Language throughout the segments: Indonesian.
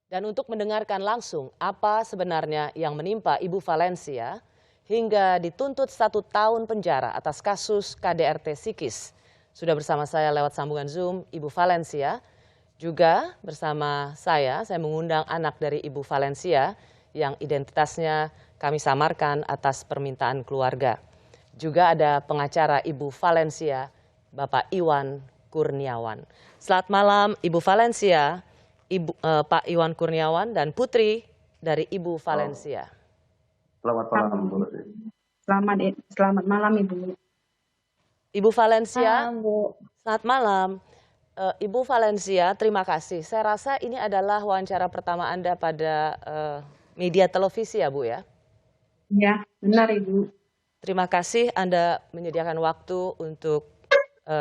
Dan untuk mendengarkan langsung apa sebenarnya yang menimpa Ibu Valencia hingga dituntut 1 tahun penjara atas kasus KDRT psikis. Sudah bersama saya lewat sambungan Zoom Ibu Valencia. Juga bersama saya mengundang anak dari Ibu Valencia yang identitasnya kami samarkan atas permintaan keluarga. Juga ada pengacara Ibu Valencia, Bapak Iwan Kurniawan. Selamat malam Ibu Valencia. Pak Iwan Kurniawan dan putri dari Ibu Valencia. Selamat malam, Bu. Selamat malam, Ibu. Ibu Valencia, Malam, Bu. selamat malam. Ibu Valencia, terima kasih. Saya rasa ini adalah wawancara pertama Anda pada media televisi ya, Bu ya? Ya, benar, Ibu. Terima kasih Anda menyediakan waktu untuk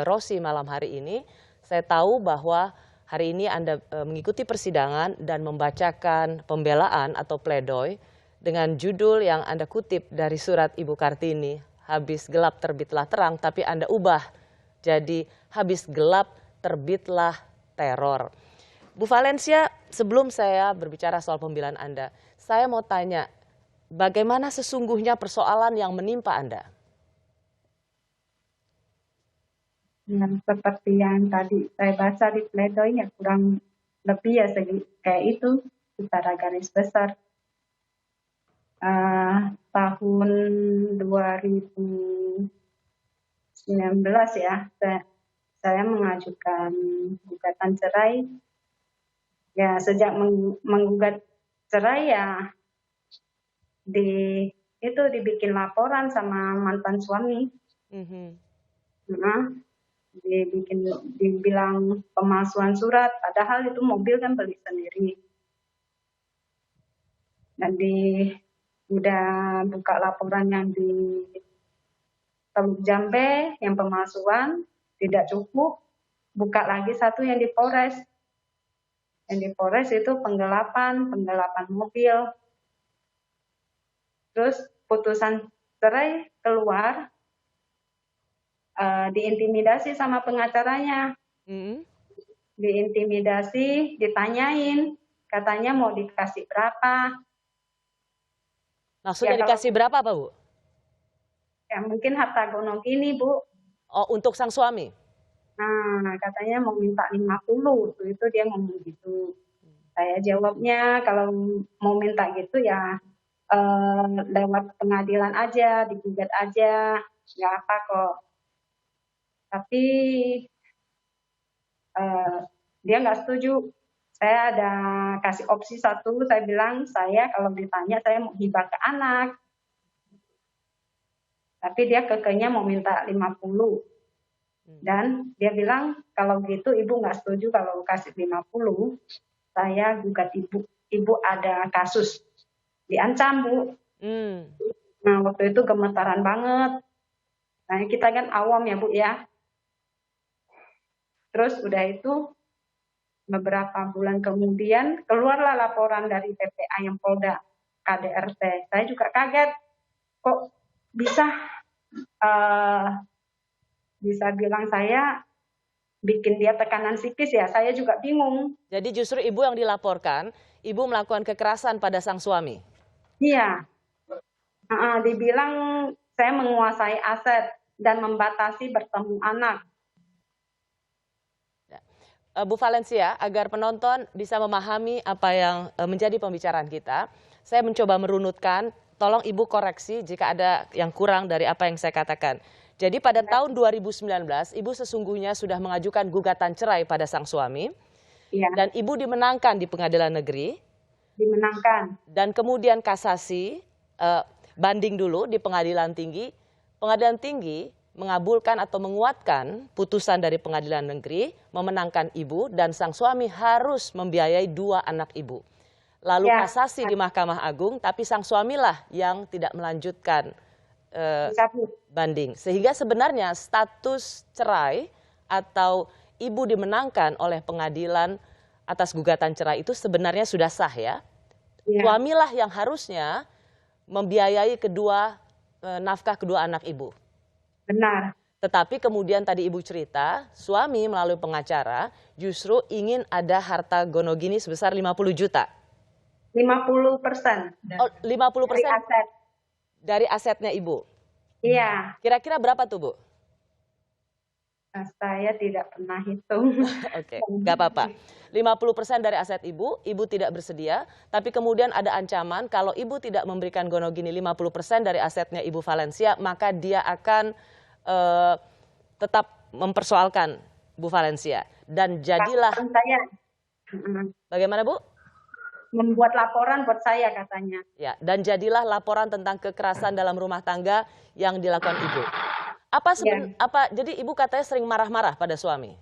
Rosi malam hari ini. Saya tahu bahwa hari ini Anda mengikuti persidangan dan membacakan pembelaan atau pledoi dengan judul yang Anda kutip dari surat Ibu Kartini, habis gelap terbitlah terang, tapi Anda ubah jadi habis gelap terbitlah teror. Bu Valencia, sebelum saya berbicara soal pembelaan Anda, saya mau tanya, bagaimana sesungguhnya persoalan yang menimpa Anda? Seperti yang tadi saya baca di pledoinya, kurang lebih ya kayak itu secara garis besar. Tahun 2019 ya, saya mengajukan gugatan cerai. Ya, sejak menggugat cerai ya dibikin laporan sama mantan suami. Dibilang pemalsuan surat, padahal itu mobil kan beli sendiri. Dan udah buka laporan yang di Teluk Jambe, yang pemalsuan, tidak cukup. Buka lagi satu yang di Polres. Yang di Polres itu penggelapan mobil. Terus putusan cerai keluar, diintimidasi sama pengacaranya. Diintimidasi, ditanyain, katanya mau dikasih berapa. Maksudnya ya, dikasih berapa, Pak, Bu? Ya mungkin harta gonok ini, Bu. Oh, untuk sang suami? Nah, katanya mau minta 50, itu dia ngomong gitu. Saya jawabnya kalau mau minta gitu ya lewat pengadilan aja, digugat aja, nggak apa kok. Tapi dia nggak setuju. Saya ada kasih opsi satu, saya bilang saya kalau ditanya saya mau hibah ke anak. Tapi dia kekehnya mau minta 50. Dan dia bilang kalau gitu ibu nggak setuju kalau kasih 50, saya gugat ibu. Ibu ada kasus. Diancam, Bu. Nah, waktu itu gemetaran banget. Nah, kita kan awam ya, Bu ya. Terus udah itu beberapa bulan kemudian keluarlah laporan dari PPA yang Polda KDRT. Saya juga kaget, kok bisa bilang saya bikin dia tekanan psikis ya. Saya juga bingung. Jadi justru ibu yang dilaporkan, ibu melakukan kekerasan pada sang suami? Iya. Dibilang saya menguasai aset dan membatasi bertemu anak. Bu Valencia, agar penonton bisa memahami apa yang menjadi pembicaraan kita, saya mencoba merunutkan, tolong Ibu koreksi jika ada yang kurang dari apa yang saya katakan. Jadi pada tahun 2019, Ibu sesungguhnya sudah mengajukan gugatan cerai pada sang suami, dan Ibu dimenangkan di pengadilan negeri. Dimenangkan. Dan kemudian kasasi, banding dulu di pengadilan tinggi. Pengadilan tinggi mengabulkan atau menguatkan putusan dari pengadilan negeri, memenangkan Ibu, dan sang suami harus membiayai 2 anak Ibu. Lalu kasasi di Mahkamah Agung, tapi sang suamilah yang tidak melanjutkan banding. Sehingga sebenarnya status cerai atau Ibu dimenangkan oleh pengadilan atas gugatan cerai itu sebenarnya sudah sah ya. Suamilah yang harusnya membiayai nafkah kedua anak Ibu. Benar. Tetapi kemudian tadi Ibu cerita, suami melalui pengacara justru ingin ada harta gonogini sebesar 50 juta. 50%. Oh, 50% Dari aset. dari asetnya Ibu. Iya. Kira-kira berapa tuh, Bu? Nah, saya tidak pernah hitung. Oke, nggak apa-apa. 50% dari aset Ibu, Ibu tidak bersedia, tapi kemudian ada ancaman kalau Ibu tidak memberikan gonogini 50% dari asetnya Ibu Valencia, maka dia akan tetap mempersoalkan Bu Valencia. Dan jadilah... Saya. Bagaimana, Bu? Membuat laporan buat saya katanya. Ya, dan jadilah laporan tentang kekerasan dalam rumah tangga yang dilakukan Ibu. Jadi Ibu katanya sering marah-marah pada suami?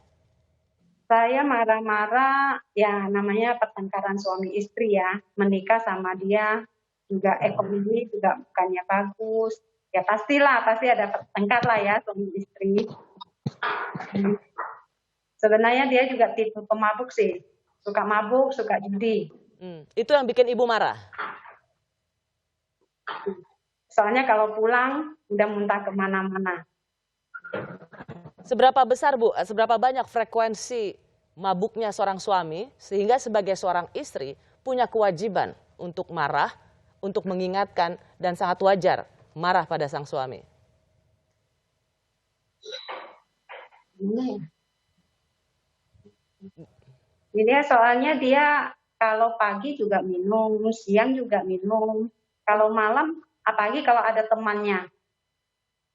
Saya marah-marah, ya namanya pertengkaran suami istri ya. Menikah sama dia juga ekonomi juga bukannya bagus. Ya pasti ada pertengkar lah ya suami istri. Sebenarnya dia juga tipe pemabuk sih. Suka mabuk, suka judi. Itu yang bikin Ibu marah? Soalnya kalau pulang udah muntah kemana-mana. Seberapa besar, Bu, seberapa banyak frekuensi mabuknya seorang suami sehingga sebagai seorang istri punya kewajiban untuk marah, untuk mengingatkan, dan sangat wajar marah pada sang suami? Ini soalnya dia kalau pagi juga minum, siang juga minum. Kalau malam, apalagi kalau ada temannya.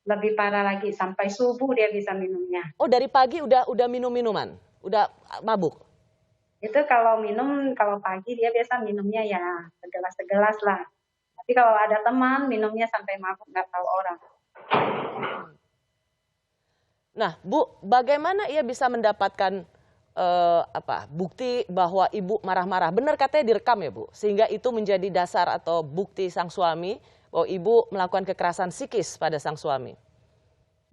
Lebih parah lagi, sampai subuh dia bisa minumnya. Oh, dari pagi udah minum minuman? Udah mabuk? Itu kalau minum, kalau pagi dia biasa minumnya ya segelas-segelas lah. Tapi kalau ada teman, minumnya sampai mabuk, nggak tahu orang. Nah, Bu, bagaimana ia bisa mendapatkan bukti bahwa Ibu marah-marah? Benar katanya direkam ya, Bu? Sehingga itu menjadi dasar atau bukti sang suami bahwa Ibu melakukan kekerasan psikis pada sang suami.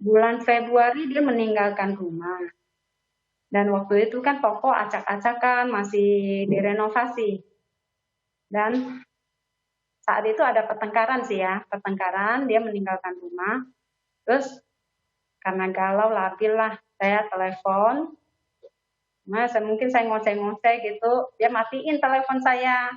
Bulan Februari dia meninggalkan rumah. Dan waktu itu kan toko acak-acakan, masih direnovasi. Dan saat itu ada pertengkaran sih ya. Pertengkaran, dia meninggalkan rumah. Terus karena galau, labil lah, saya telepon. Nah, mungkin saya ngoceh-ngoceh gitu, dia matiin telepon saya.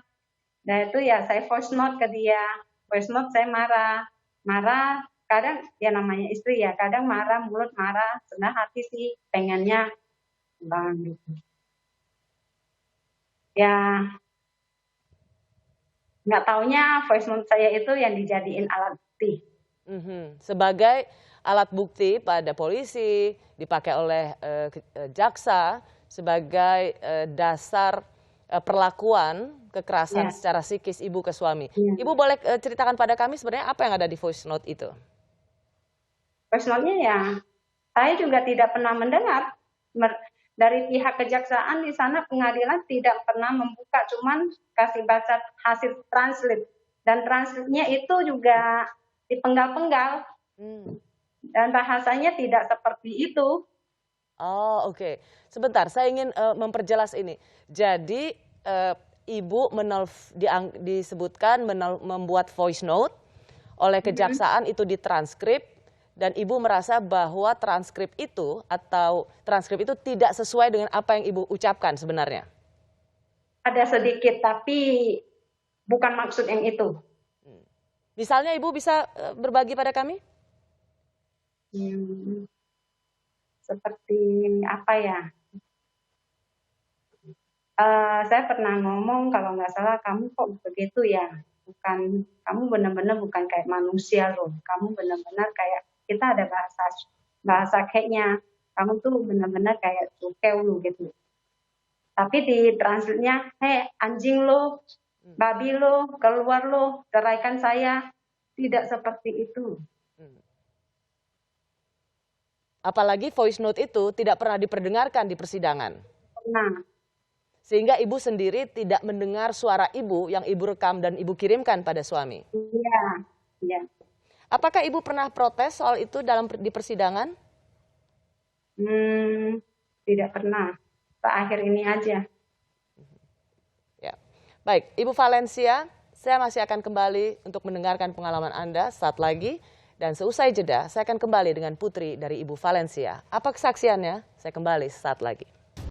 Nah itu ya saya voice note ke dia. Voice note saya marah, kadang ya namanya istri ya, kadang marah, mulut marah, sebenarnya hati sih pengennya bang gitu. Ya nggak taunya voice note saya itu yang dijadiin alat bukti. Sebagai alat bukti pada polisi, dipakai oleh jaksa sebagai dasar perlakuan kekerasan secara psikis Ibu ke suami. Ibu boleh ceritakan pada kami sebenarnya apa yang ada di voice note itu? Voice note-nya ya, saya juga tidak pernah mendengar. Dari pihak kejaksaan di sana pengadilan tidak pernah membuka, cuman kasih baca hasil translate. Dan translate-nya itu juga dipenggal-penggal. Dan bahasanya tidak seperti itu. Oh, oke. Sebentar, saya ingin memperjelas ini. Jadi Ibu disebutkan membuat voice note oleh kejaksaan, itu ditranskrip, dan Ibu merasa bahwa transkrip itu tidak sesuai dengan apa yang Ibu ucapkan sebenarnya. Ada sedikit, tapi bukan maksud yang itu. Misalnya Ibu bisa berbagi pada kami? Seperti apa ya? Saya pernah ngomong kalau nggak salah, kamu kok begitu ya? Kamu benar-benar bukan kayak manusia loh. Kamu benar-benar kayak, kita ada bahasa kayaknya. Kamu tuh benar-benar kayak cukeu lo gitu. Tapi di translate-nya, hei anjing lo, babi lo, keluar lo, ceraikan saya. Tidak seperti itu. Apalagi voice note itu tidak pernah diperdengarkan di persidangan. Nah. Sehingga Ibu sendiri tidak mendengar suara Ibu yang Ibu rekam dan Ibu kirimkan pada suami. Iya. Apakah Ibu pernah protes soal itu di persidangan? Tidak pernah. Terakhir ini aja. Ya. Baik, Ibu Valencia, saya masih akan kembali untuk mendengarkan pengalaman Anda saat lagi Dan seusai jeda, saya akan kembali dengan putri dari Ibu Valencia. Apa kesaksiannya? Saya kembali saat lagi.